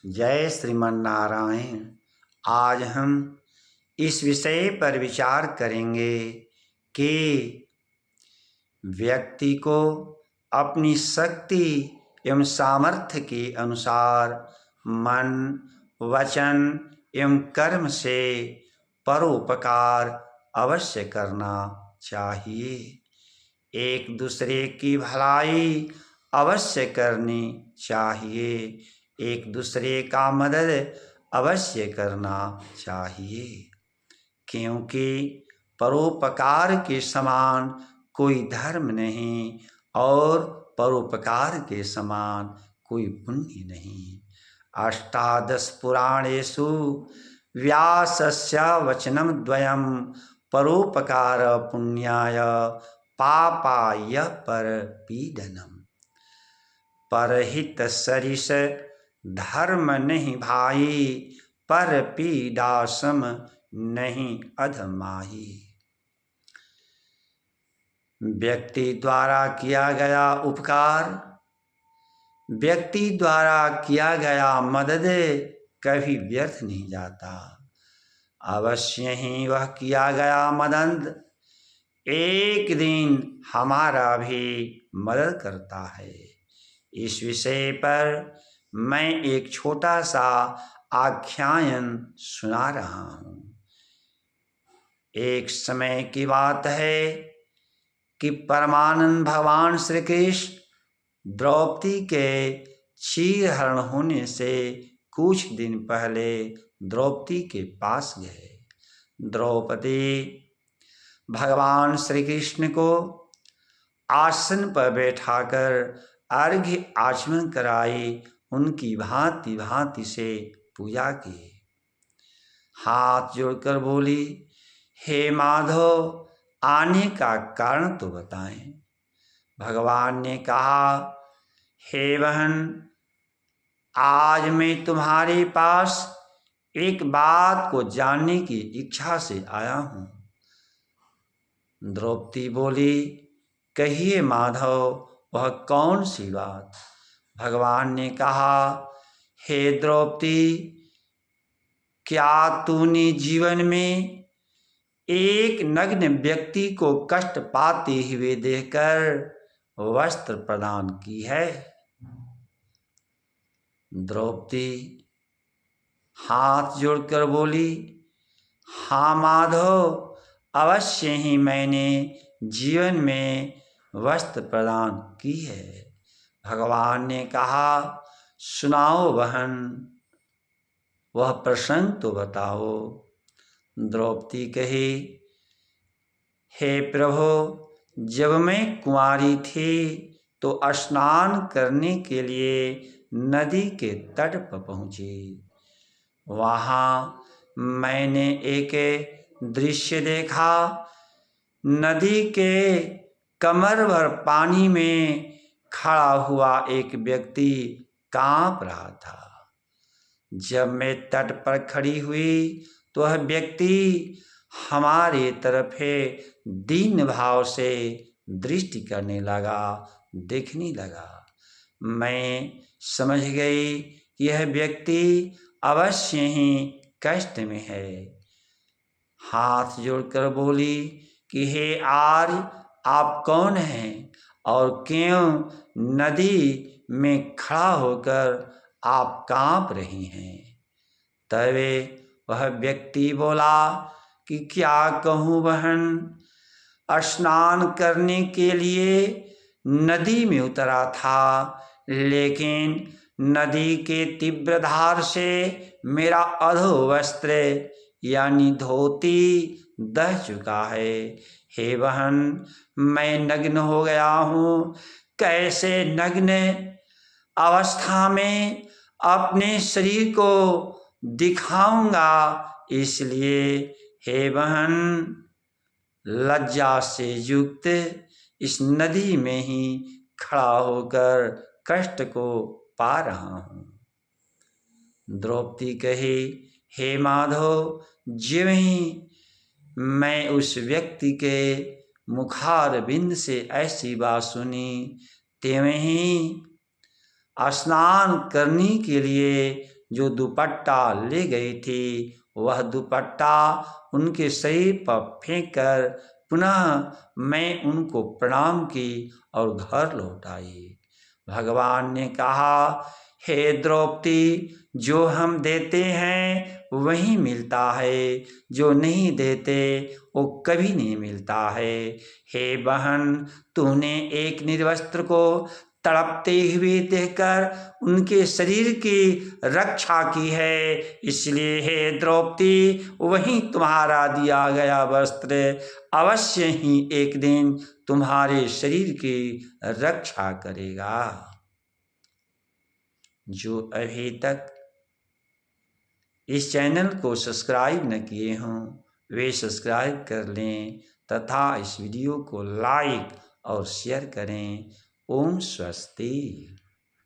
जय श्रीमन नारायण। आज हम इस विषय पर विचार करेंगे कि व्यक्ति को अपनी शक्ति एवं सामर्थ्य के अनुसार मन, वचन एवं कर्म से परोपकार अवश्य करना चाहिए। एक दूसरे की भलाई अवश्य करनी चाहिए। एक दूसरे का मदद अवश्य करना चाहिए, क्योंकि परोपकार के समान कोई धर्म नहीं और परोपकार के समान कोई पुण्य नहीं। अष्टादश पुराणेषु व्यासस्य वचनं द्वयं परोपकार पुण्याय पापाय परपीडनम्। परहित सरिस धर्म नहीं भाई, पर पीड़ा सम नहीं अधमाही। व्यक्ति द्वारा किया गया उपकार, व्यक्ति द्वारा किया गया मदद कभी व्यर्थ नहीं जाता। अवश्य ही वह किया गया मदद एक दिन हमारा भी मदद करता है। इस विषय पर मैं एक छोटा सा आख्यान सुना रहा हूँ। एक समय की बात है कि परमानंद भगवान श्री कृष्ण द्रौपदी के चीरहरण होने से कुछ दिन पहले द्रौपदी के पास गए। द्रौपदी भगवान श्री कृष्ण को आसन पर बैठाकर अर्घ्य आचमन कराई, उनकी भांति भांति से पूजा की। हाथ जोड़कर बोली, हे माधव, आने का कारण तो बताएं। भगवान ने कहा, हे बहन, आज मैं तुम्हारे पास एक बात को जानने की इच्छा से आया हूँ। द्रौपदी बोली, कहिए माधव, वह कौन सी बात? भगवान ने कहा, हे द्रौपदी, क्या तूने जीवन में एक नग्न व्यक्ति को कष्ट पाते हुए देखकर वस्त्र प्रदान की है? द्रौपदी हाथ जोड़कर बोली, हाँ माधव, अवश्य ही मैंने जीवन में वस्त्र प्रदान की है। भगवान ने कहा, सुनाओ बहन, वह प्रसंग तो बताओ। द्रौपदी कही, हे प्रभु, जब मैं कुंवारी थी तो स्नान करने के लिए नदी के तट पर पहुंची। वहाँ मैंने एक दृश्य देखा। नदी के कमर भर पानी में खड़ा हुआ एक व्यक्ति कांप रहा था। जब मैं तट पर खड़ी हुई तो वह व्यक्ति हमारे तरफ दीन भाव से दृष्टि करने लगा, देखने लगा। मैं समझ गई कि यह व्यक्ति अवश्य ही कष्ट में है। हाथ जोड़कर बोली कि हे आर्य, आप कौन हैं और क्यों नदी में खड़ा होकर आप कांप रही हैं? तबे वह व्यक्ति बोला कि क्या कहूँ बहन, स्नान करने के लिए नदी में उतरा था, लेकिन नदी के तीव्र धार से मेरा अधो वस्त्र यानी धोती दह चुका है। हे बहन, मैं नग्न हो गया हूँ। कैसे नग्न अवस्था में अपने शरीर को दिखाऊंगा? इसलिए हे बहन, लज्जा से युक्त इस नदी में ही खड़ा होकर कष्ट को पा रहा हूँ। द्रौपदी कही, हे माधव, ज्यों ही मैं उस व्यक्ति के मुखारविंद से ऐसी बात सुनी, त्यों ही स्नान करने के लिए जो दुपट्टा ले गई थी वह दुपट्टा उनके शरीर पर फेंक कर पुनः मैं उनको प्रणाम की और घर लौट आई। भगवान ने कहा, हे द्रौपदी, जो हम देते हैं वही मिलता है, जो नहीं देते वो कभी नहीं मिलता है। हे बहन, तूने एक निर्वस्त्र को तड़पते हुए देखकर उनके शरीर की रक्षा की है, इसलिए हे द्रौपदी, वही तुम्हारा दिया गया वस्त्र अवश्य ही एक दिन तुम्हारे शरीर की रक्षा करेगा। जो अभी तक इस चैनल को सब्सक्राइब न किए हों वे सब्सक्राइब कर लें तथा इस वीडियो को लाइक और शेयर करें। ओम स्वस्ति।